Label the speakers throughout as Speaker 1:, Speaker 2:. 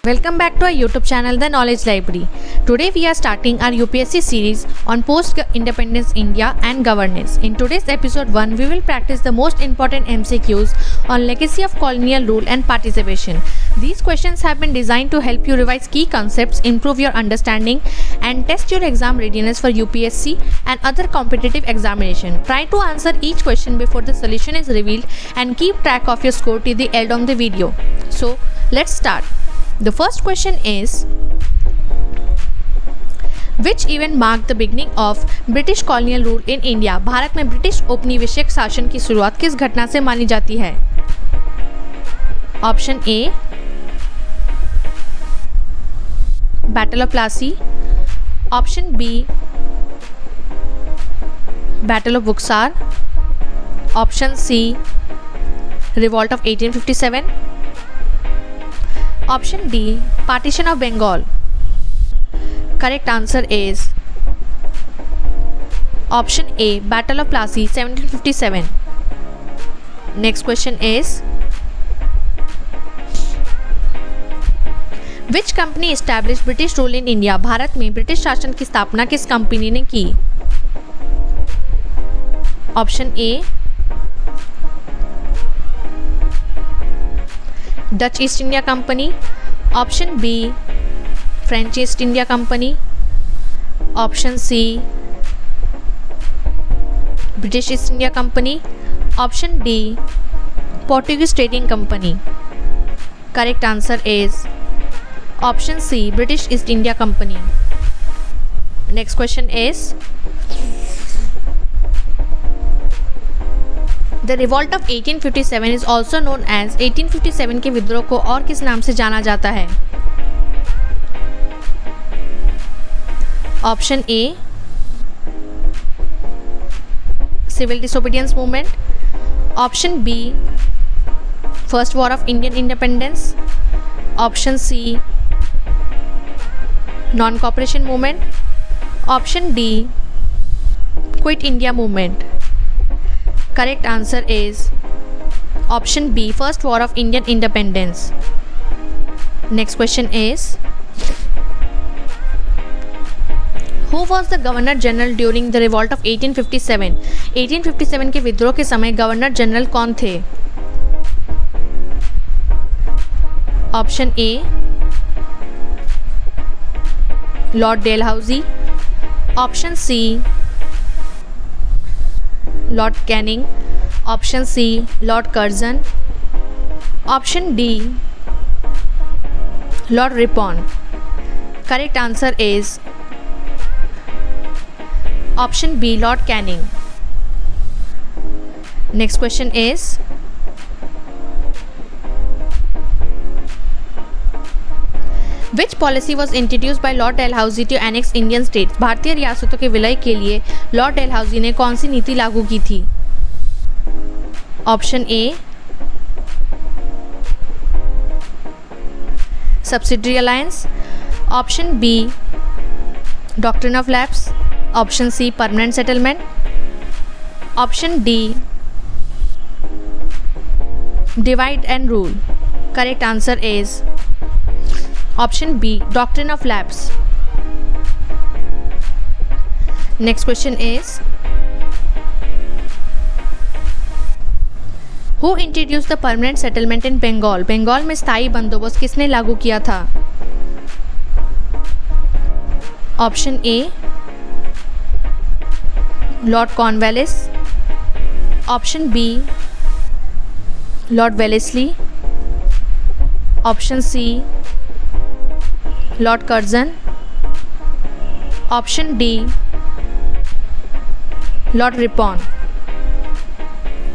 Speaker 1: Welcome back to our YouTube channel, The Knowledge Library. Today we are starting our UPSC series on post-independence India and governance. In today's episode 1, we will practice the most important MCQs on legacy of colonial rule and participation. These questions have been designed to help you revise key concepts, improve your understanding, and test your exam readiness for UPSC and other competitive examination. Try to answer each question before the solution is revealed and keep track of your score till the end of the video. So, let's start. The first question is, which event marked the beginning of British colonial rule in India? भारत में British औपनिवेशिक शासन की शुरुआत किस घटना से मानी जाती है? Option A, battle of Plassey. Option B, battle of Buxar. Option C, revolt of 1857. Option D, Partition of Bengal. Correct answer is Option A, Battle of Plassey, 1757. Next question is, which company established British rule in India? भारत में British शासन की स्थापना किस company ने की? Option A, Dutch East India Company. Option B, French East India Company. Option C, British East India Company. Option D, Portuguese trading company. Correct answer is option C, British East India Company. Next question is, The revolt of 1857 is also known as 1857 के विद्रोह को और किस नाम से जाना जाता है? Option A, civil disobedience movement. Option B, first war of Indian independence. Option C, non cooperation movement. Option D, quit India movement. Correct answer is option B, First War of Indian Independence. Next question is, who was the Governor General during the revolt of 1857? 1857 के विद्रोह के समय governor general कौन थे? Option A, Lord Dalhousie. Option C, Lord Canning. Option C, Lord Curzon. Option D, Lord Ripon. Correct answer is option B, Lord Canning. Next question is, Which policy was introduced by Lord Dalhousie to annex Indian states? भारतीय रियासतों के विलय के लिए Lord Dalhousie ने कौन सी नीति लागू की थी? Option A, subsidiary alliance. Option B, doctrine of lapse. Option C, permanent settlement. Option D, divide and rule. Correct answer is Option B, Doctrine of Lapse. Next question is, who introduced the permanent settlement in Bengal? Bengal में स्थायी बंदोबस्त किसने लागू किया था? Option A, Lord Cornwallis. Option B, Lord Wellesley. Option C, Lord Curzon. Option D, Lord Ripon.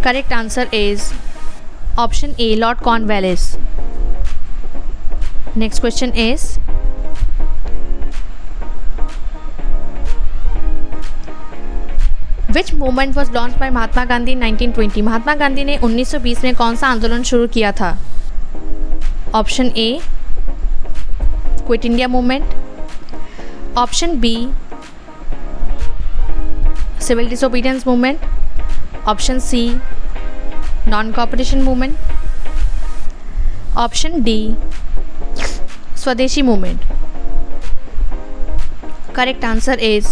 Speaker 1: Correct answer is option A, Lord Cornwallis. Next question is, which movement was launch by Mahatma Gandhi 1920? Mahatma Gandhi ने 1920 में कौन सा आंदोलन शुरू किया था? Option A, quit India movement. Option B, civil disobedience movement. Option C, non cooperation movement. Option D, Swadeshi movement. Correct answer is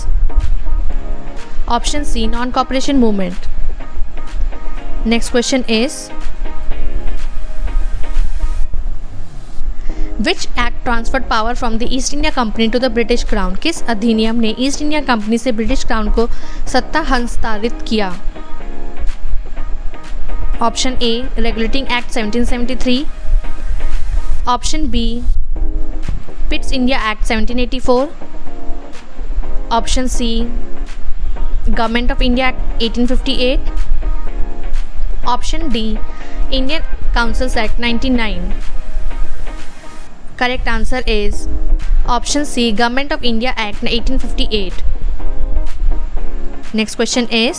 Speaker 1: option C, non-cooperation movement. Next question is, which act transferred power from the East India Company to the British Crown? किस अधिनियम ने East India Company से British crown को सत्ता हस्तांतरित किया? Option A, Regulating act 1773. Option B, Pitt's India Act 1784. Option C, Government of India Act 1858. Option D, Indian councils act 99. Correct answer is option C, Government of India Act 1858. Next question is,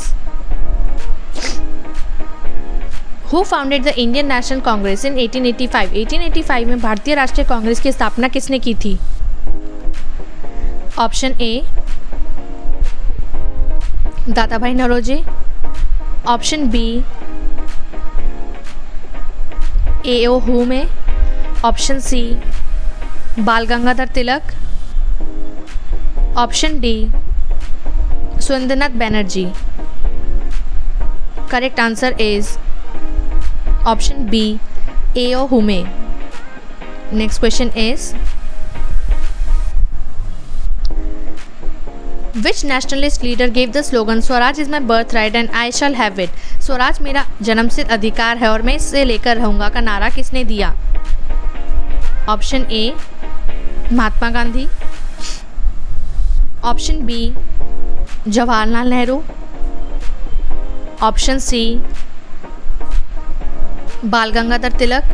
Speaker 1: who founded the Indian National Congress in 1885? 1885 में भारतीय राष्ट्रीय कांग्रेस की स्थापना किसने की थी? Option A, दादा भाई Naoroji. Option B, A O. Hume. Option C, Bal Gangadhar Tilak. Option D, Surendranath Banerjee. Correct answer is option B, A O. Hume. Next question is, Which nationalist leader gave the slogan swaraj is my birthright and I shall have it? Swaraj मेरा जन्मसिद्ध अधिकार है और मैं इसे लेकर रहूंगा का नारा किसने दिया? Option A, Mahatma Gandhi. Option B, Jawaharlal Nehru. Option C, Bal Gangadhar Tilak.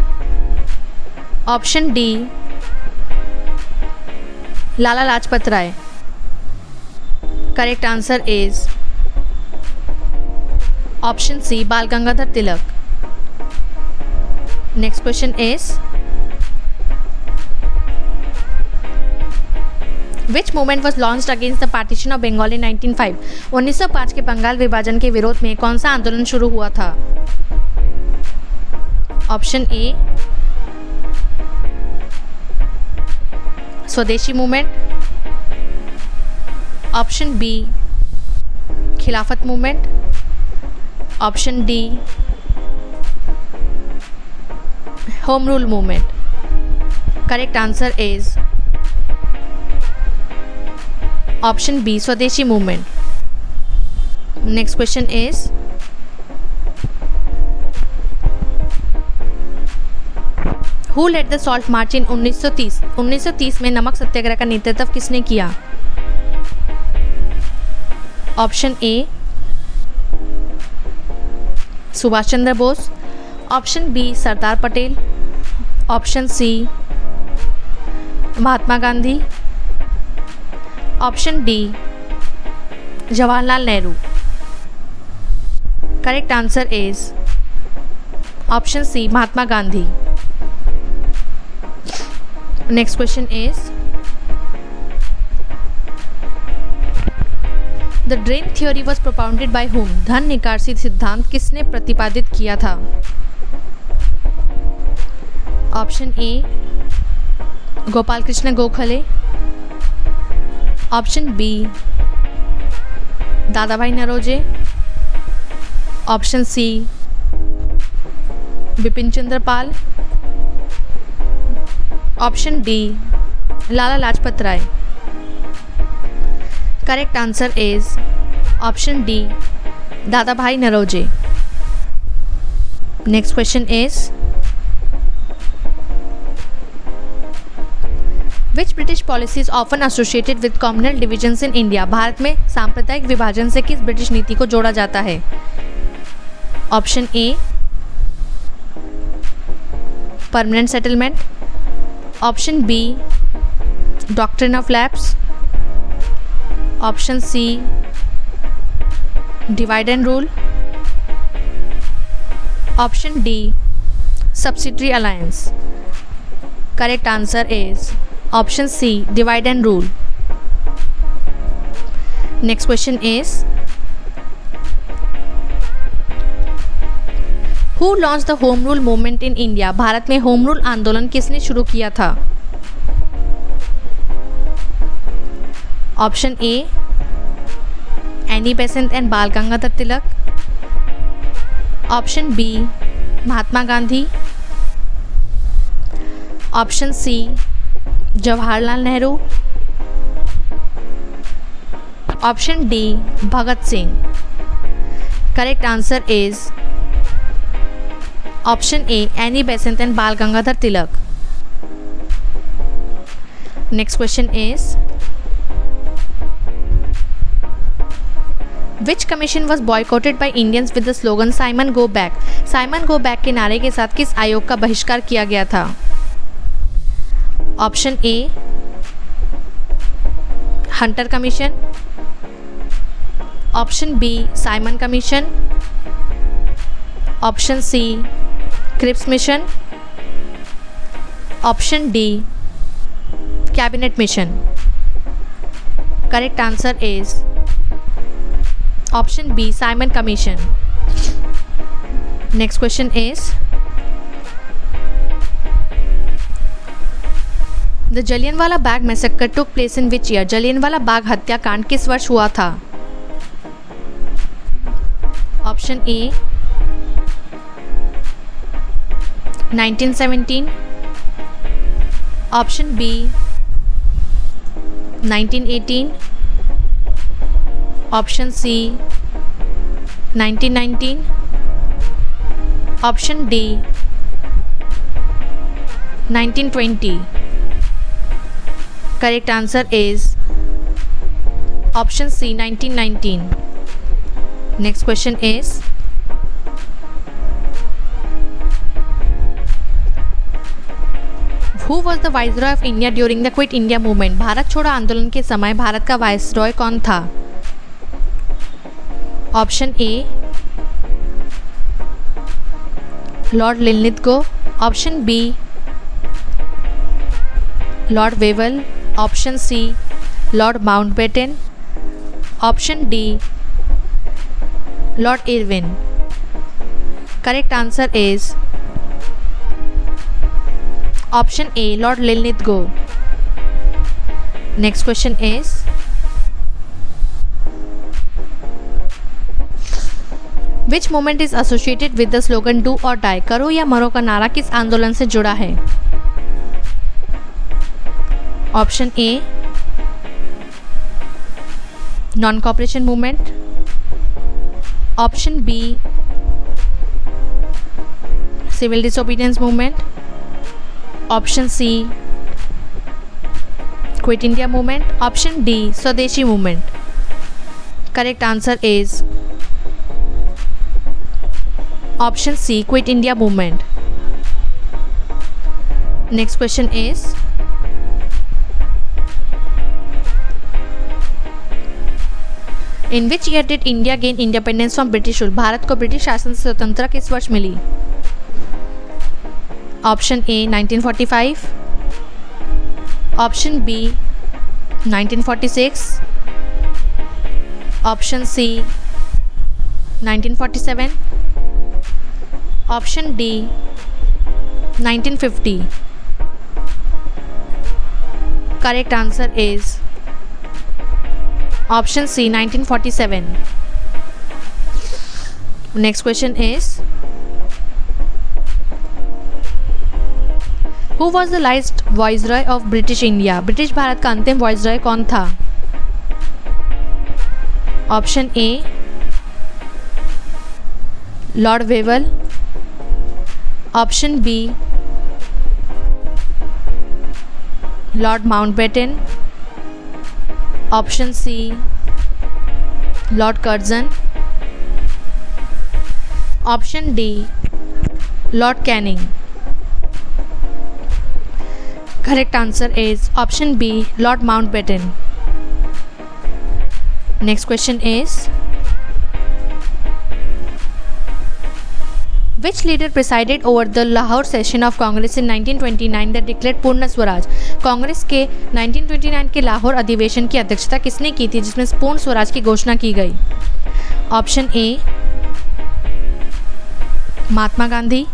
Speaker 1: Option D, Lala Lajpat Rai. Correct answer is option C, Bal Gangadhar Tilak. Next question is, which movement was launched against the partition of Bengal in 1905? 1905 के बंगाल विभाजन के विरोध में कौन सा आंदोलन शुरू हुआ था? Option A, Swadeshi movement. Option B, Khilafat movement. Option D, home rule movement. Correct answer is option B, Swadeshi movement. Next question is, who led the salt march in 1930? 1930 में नमक सत्याग्रह का नेतृत्व किसने किया? Option A, Subhash Chandra Bose. Option B, Sardar Patel. Option C, Mahatma Gandhi. Option D, Jawaharlal Nehru. Correct answer is option C, Mahatma Gandhi. Next question is, the drain theory was propounded by whom? धन निकासी सिद्धांत किसने प्रतिपादित किया था? Option A, Gopal Krishna Gokhale. Option B, Dada भाई Naoroji. Option C, Bipin Chandra Pal. Option D, Lala Lajpat Rai. Correct answer is option D, Dada भाई Naoroji. Next question is, which British policies often associated with communal divisions in India? Bharat में सांप्रदायिक विभाजन से किस ब्रिटिश नीति को जोड़ा जाता है? Option A, permanent settlement. Option B, doctrine of lapse. Option C, divide and rule. Option D, subsidiary alliance. Correct answer is option C, divide and rule. Next question is, who launch the home rule movement in India? Bharat में home rule आंदोलन किसने शुरू किया था? Option A Annie Besant and Bal Gangadhar Tilak, option B Mahatma Gandhi, option C Jawaharlal Nehru, option D Bhagat Singh. Correct answer is option A Annie Besant and Bal Gangadhar Tilak. Next question is which commission was boycotted by Indians with the slogan Simon go back. Simon go back के नारे के साथ किस आयोग का बहिष्कार किया गया था? Option A Hunter commission, option B Simon commission, option C Cripps mission, option D cabinet mission. Correct answer is option B Simon commission. Next question is the Jallianwala Bagh massacre took place in which year. Jallianwala Bagh हत्याकांड किस वर्ष हुआ था? Option A 1917, option B 1918, option C 1919, option D 1920। Correct answer is option C 1919। Next question is who was the viceroy of India during the quit India movement. Bharat छोड़ो आंदोलन के समय भारत का वाइसरॉय कौन था? Option A Lord Linlithgow, option B Lord Wavell, option C Lord Mountbatten, option D Lord Irwin. Correct answer is option A Lord Linlithgow. Next question is which movement is associated with the slogan do or die. करो या मरो का नारा किस आंदोलन से जुड़ा है? Option A non cooperation movement, option B civil disobedience movement, option C quit India movement, option D Swadeshi movement. Correct answer is option C quit India movement. Next question is in which year did India gain independence from British rule. Bharat को British शासन से स्वतंत्रता किस वर्ष मिली? Option A 1945, option B 1946, option C 1947, option D 1950। Correct answer is option C 1947। Next question is who was the last viceroy of British India. British Bharat का अंतिम viceroy कौन था? Option A Lord Wavell, option B Lord Mountbatten, option C Lord Curzon, option D Lord Canning. Correct answer is option B Lord Mountbatten. Next question is Which leader presided over the Lahore session of Congress in 1929 that declared पूर्ण स्वराज। कांग्रेस के 1929 के लाहौर अधिवेशन की अध्यक्षता किसने की थी जिसमें पूर्ण स्वराज की घोषणा की गई? Option A Mahatma Gandhi,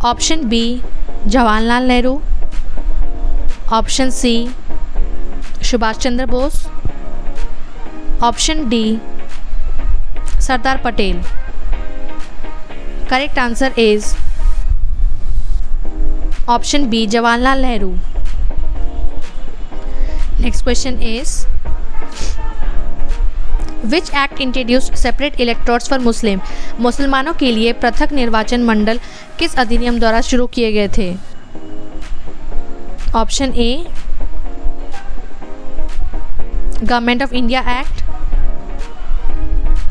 Speaker 1: option B Jawaharlal Nehru, option C Subhash Chandra Bose, option D Sardar Patel. Correct answer is option B Jawaharlal Nehru. Next question is which act introduced separate electorates for Muslim. मुसलमानों के लिए पृथक निर्वाचन मंडल किस अधिनियम द्वारा शुरू किए गए थे. Option A government of India act.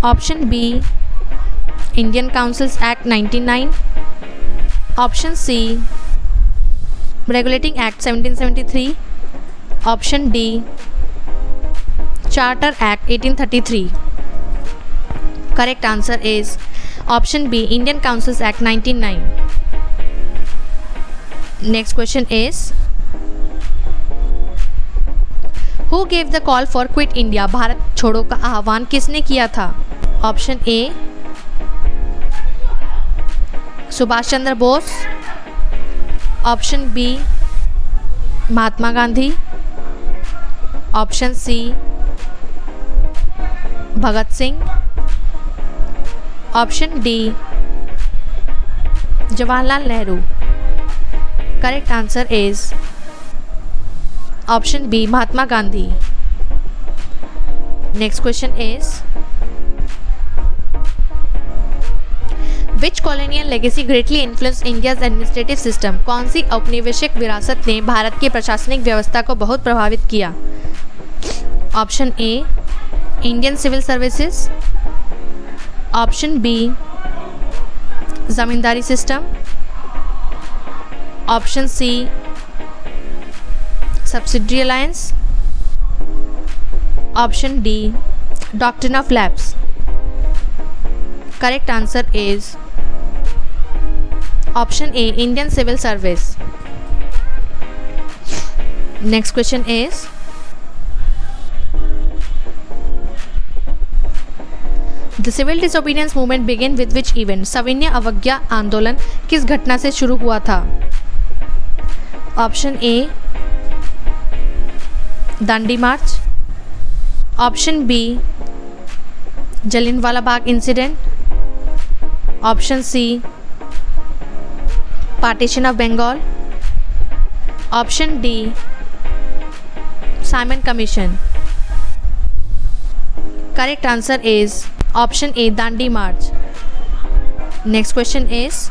Speaker 1: Option B Indian councils act 99. Option C regulating act 1773. Option D charter act 1833. Correct answer is option B Indian councils act 99. Next question is who gave the call for quit India. Bharat छोड़ो का आह्वान किसने किया था. Option A Subhash Chandra Bose. Option B Mahatma Gandhi. Option C Bhagat Singh. Option D Jawaharlal Nehru. Correct answer is option B Mahatma Gandhi. Next question is which colonial legacy greatly influence India's administrative system. कौन सी औपनिवेशिक विरासत ने भारत की प्रशासनिक व्यवस्था को बहुत प्रभावित किया. Option A Indian civil services. Option B zamindari system. Option C subsidiary alliance. Option D doctrine of lapse. Correct answer is option A Indian civil service. Next question is the civil disobedience movement began with which event. सविनय अवज्ञा आंदोलन किस घटना से शुरू हुआ था. Option A Dandi march. Option B Jallianwala Bagh incident. Option C partition of Bengal. Option D Simon commission. Correct answer is option A Dandi March. Next question is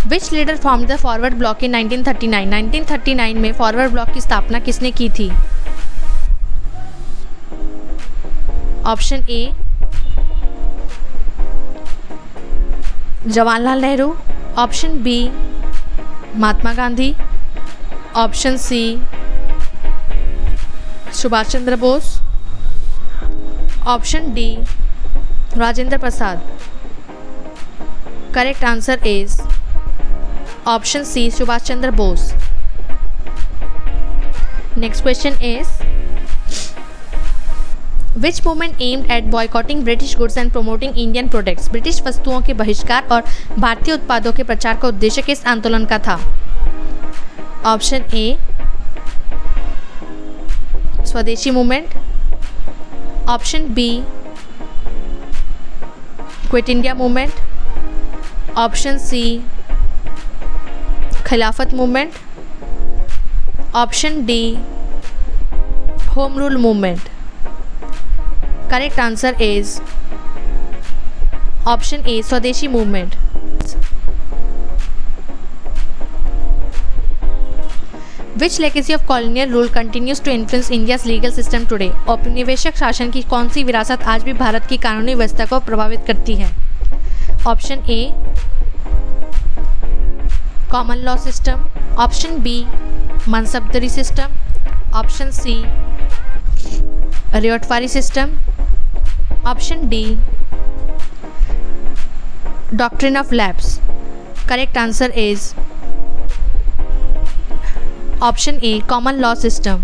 Speaker 1: which leader form the forward block in 1939. 1939 में फॉरवर्ड ब्लॉक की स्थापना किसने की थी. Option A Jawaharlal Nehru. Option B Mahatma Gandhi. Option C Subhash Chandra Bose. Option D Rajendra Prasad. Correct answer is option C Subhash Chandra Bose. Next question is which movement aimed at boycotting British goods and promoting Indian products. British वस्तुओं के बहिष्कार और भारतीय उत्पादों के प्रचार का उद्देश्य किस आंदोलन का था. Option A Swadeshi movement. Option B quit India movement. Option C Khilafat movement. Option D home rule movement. Correct answer is option A Swadeshi movement. Which legacy of colonial rule continues to influence India's legal system today. औपनिवेशिक शासन की कौन सी विरासत आज भी भारत की कानूनी व्यवस्था को प्रभावित करती है. Option A common law system. Option B mansabdari system. Option C ryotwari system. Option D doctrine of lapse. Correct answer is option A common law system.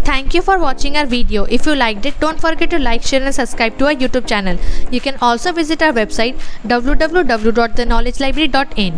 Speaker 1: Thank you for watching our video. If you liked it, don't forget to like, share and subscribe to our YouTube channel. You can also visit our website www.theknowledgelibrary.in.